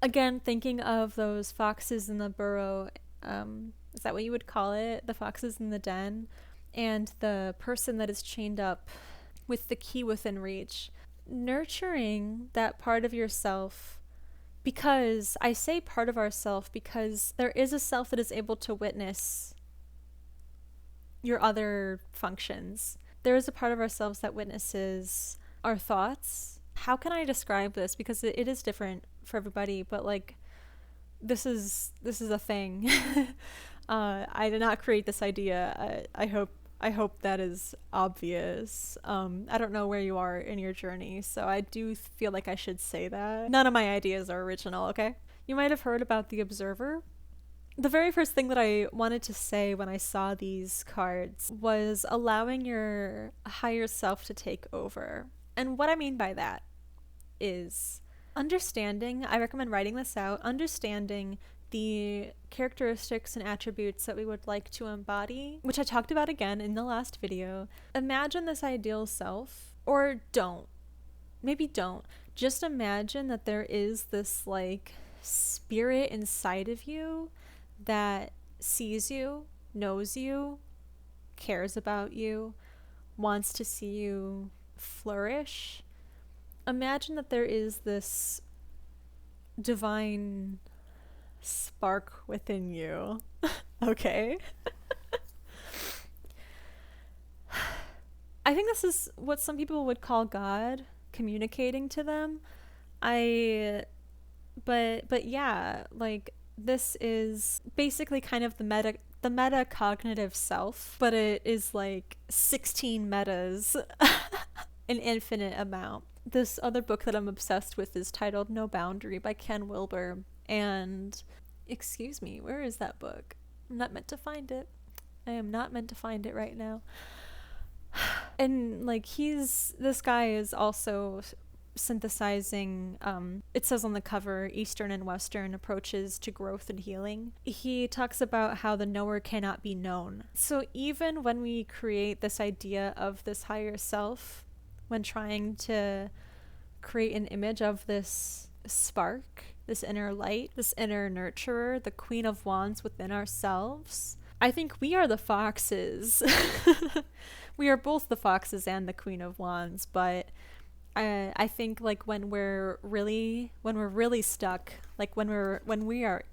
Again, thinking of those foxes in the burrow, is that what you would call it? The foxes in the den? And the person that is chained up with the key within reach. Nurturing that part of yourself, because I say part of ourself because there is a self that is able to witness your other functions. There is a part of ourselves that witnesses our thoughts. How can I describe this? Because it is different for everybody, but like, this is a thing. I did not create this idea. I hope that is obvious. I don't know where you are in your journey, so I do feel like I should say that. None of my ideas are original, okay? You might have heard about the Observer. The very first thing that I wanted to say when I saw these cards was allowing your higher self to take over. And what I mean by that is understanding, I recommend writing this out, understanding the characteristics and attributes that we would like to embody, which I talked about again in the last video. Imagine this ideal self, or don't. Maybe don't. Just imagine that there is this like spirit inside of you that sees you, knows you, cares about you, wants to see you flourish. Imagine that there is this divine spark within you. Okay? I think this is what some people would call God communicating to them. But yeah, like, this is basically kind of the metacognitive self, but it is like 16 metas, an infinite amount. This other book that I'm obsessed with is titled No Boundary by Ken Wilber. And, excuse me, where is that book? I'm not meant to find it. I am not meant to find it right now. And like, this guy is also synthesizing, it says on the cover, Eastern and Western approaches to growth and healing. He talks about how the knower cannot be known. So even when we create this idea of this higher self, when trying to create an image of this spark, this inner light, this inner nurturer, the Queen of Wands within ourselves. I think we are the foxes. We are both the foxes and the Queen of Wands, but I think like when we're really stuck, like when we are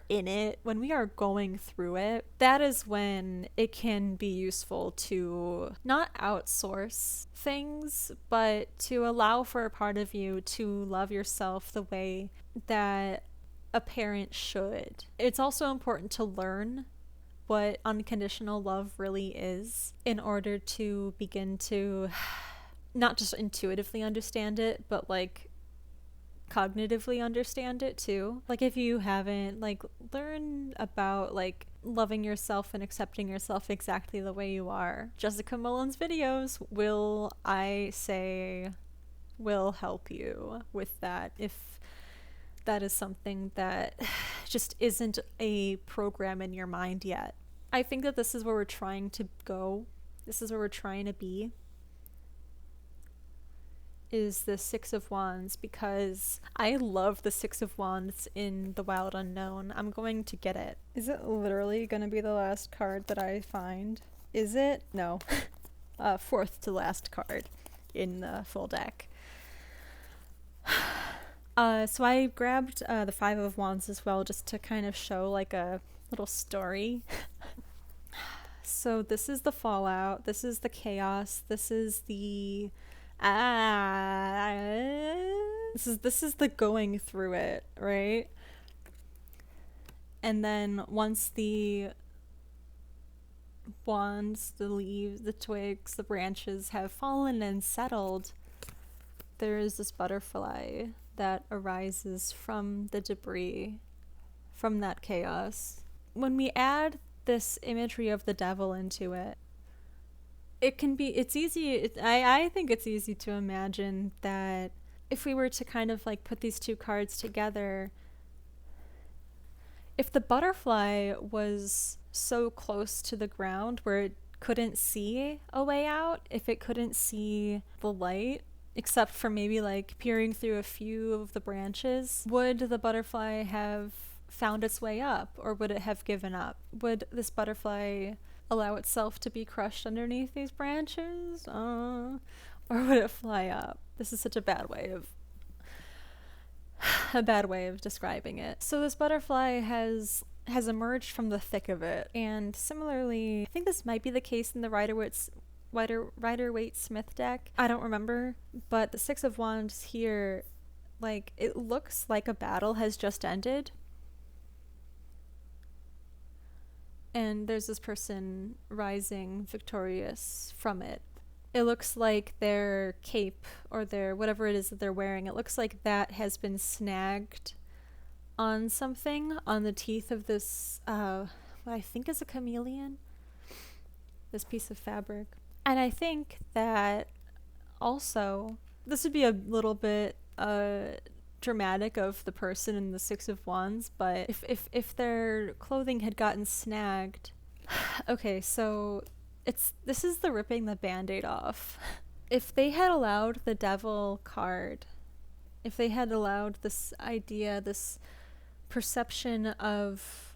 in it, when we are going through it, that is when it can be useful to not outsource things, but to allow for a part of you to love yourself the way that a parent should. It's also important to learn what unconditional love really is in order to begin to not just intuitively understand it, but like cognitively understand it too. Like if you haven't, like learn about like loving yourself and accepting yourself exactly the way you are. Jessica Mullen's videos will help you with that if that is something that just isn't a program in your mind yet. I think that this is where we're trying to go. This is where we're trying to be. Is the Six of Wands, because I love the Six of Wands in the Wild Unknown. I'm going to get it. Is it literally going to be the last card that I find? Is it? No. Fourth to last card in the full deck. So I grabbed the Five of Wands as well, just to kind of show like a little story. So this is the fallout. This is the chaos. This is the this is the going through it, right? And then once the wands, the leaves, the twigs, the branches have fallen and settled, there is this butterfly that arises from the debris, from that chaos. When we add this imagery of the devil into it, I think it's easy to imagine that if we were to kind of like put these two cards together, if the butterfly was so close to the ground where it couldn't see a way out, if it couldn't see the light, except for maybe like peering through a few of the branches, would the butterfly have found its way up, or would it have given up? Would this butterfly allow itself to be crushed underneath these branches? Or would it fly up? This is such a bad way of describing it. So this butterfly has emerged from the thick of it, and similarly, I think this might be the case in the Rider-Waite-Smith deck. I don't remember, but the Six of Wands here, like it looks like a battle has just ended. And there's this person rising victorious from it. It looks like their cape or their whatever it is that they're wearing, it looks like that has been snagged on something, on the teeth of this, what I think is a chameleon, this piece of fabric. And I think that also, this would be a little bit dramatic of the person in the Six of Wands, but if their clothing had gotten snagged, okay, so this is the ripping the band-aid off. If they had allowed the devil card, if they had allowed this idea, this perception of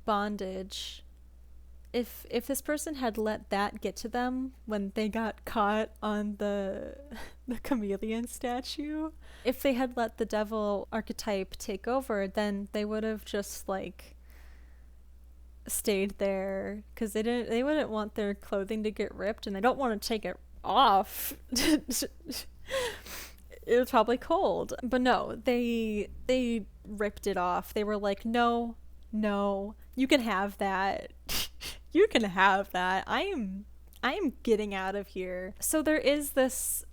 bondage, if this person had let that get to them when they got caught on the chameleon statue, if they had let the devil archetype take over, then they would have just like stayed there, because they wouldn't want their clothing to get ripped, and they don't want to take it off. It was probably cold, but no, they ripped it off. They were like, no, you can have that. You can have that. I am getting out of here. So there is this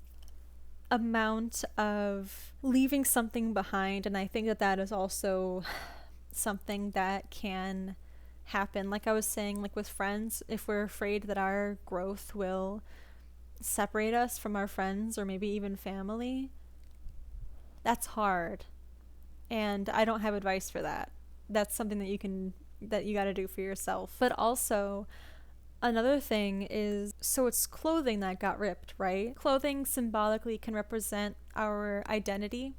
amount of leaving something behind, and I think that is also something that can happen. Like I was saying, like with friends, if we're afraid that our growth will separate us from our friends or maybe even family, that's hard. And I don't have advice for that. That's something that you got to do for yourself. But also, another thing is, so it's clothing that got ripped, right? Clothing symbolically can represent our identity,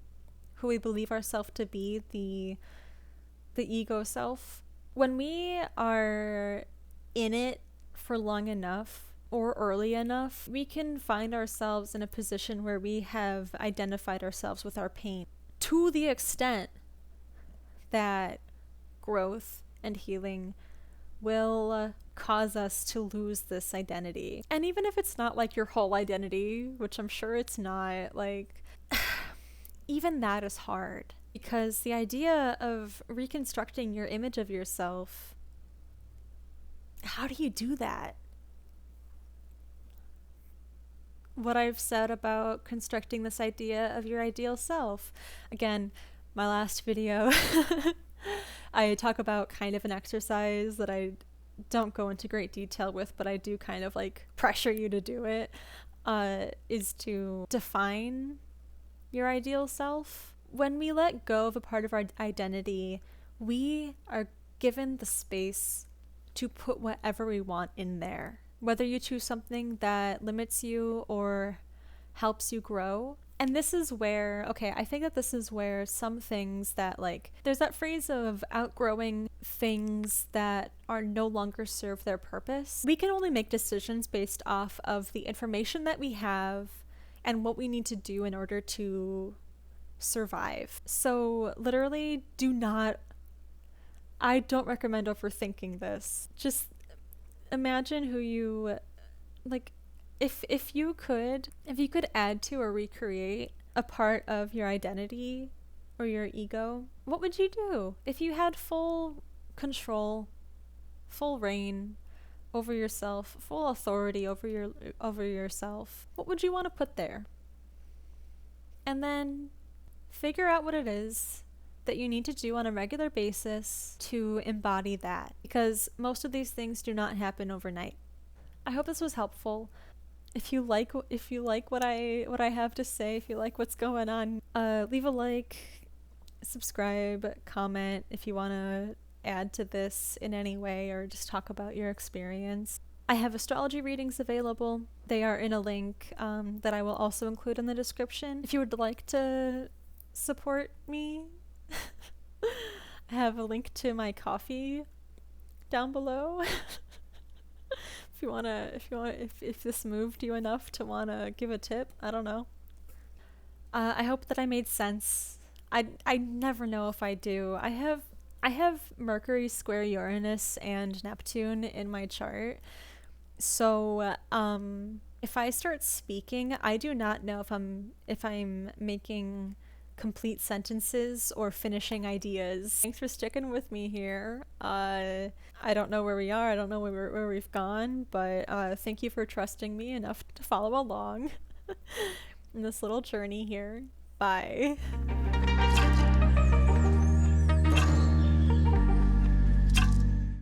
who we believe ourselves to be, the ego self. When we are in it for long enough or early enough, we can find ourselves in a position where we have identified ourselves with our pain to the extent that growth and healing will cause us to lose this identity. And even if it's not like your whole identity, which I'm sure it's not, like, even that is hard. Because the idea of reconstructing your image of yourself, how do you do that? What I've said about constructing this idea of your ideal self. Again, my last video, I talk about kind of an exercise that I don't go into great detail with, but I do kind of like pressure you to do it, is to define your ideal self. When we let go of a part of our identity, we are given the space to put whatever we want in there. Whether you choose something that limits you or helps you grow. And this is where, okay, I think that this is where some things that, like, there's that phrase of outgrowing things that are no longer serve their purpose. We can only make decisions based off of the information that we have and what we need to do in order to survive. So literally I don't recommend overthinking this. Just imagine who you, like, if you could add to or recreate a part of your identity or your ego, what would you do? If you had full control, full reign over yourself, full authority over yourself, what would you want to put there? And then figure out what it is that you need to do on a regular basis to embody that, because most of these things do not happen overnight. I hope this was helpful. If you like what I have to say, if you like what's going on, leave a like, subscribe, comment if you want to add to this in any way or just talk about your experience. I have astrology readings available. They are in a link that I will also include in the description. If you would like to support me, I have a link to my coffee down below. If this moved you enough to want to give a tip, I don't know. I hope that I made sense. I never know if I do. I have Mercury square Uranus and Neptune in my chart. So, if I start speaking, I do not know if I'm making complete sentences or finishing ideas. Thanks for sticking with me here. I don't know where we are. I don't know where we've gone, but thank you for trusting me enough to follow along in this little journey here. Bye.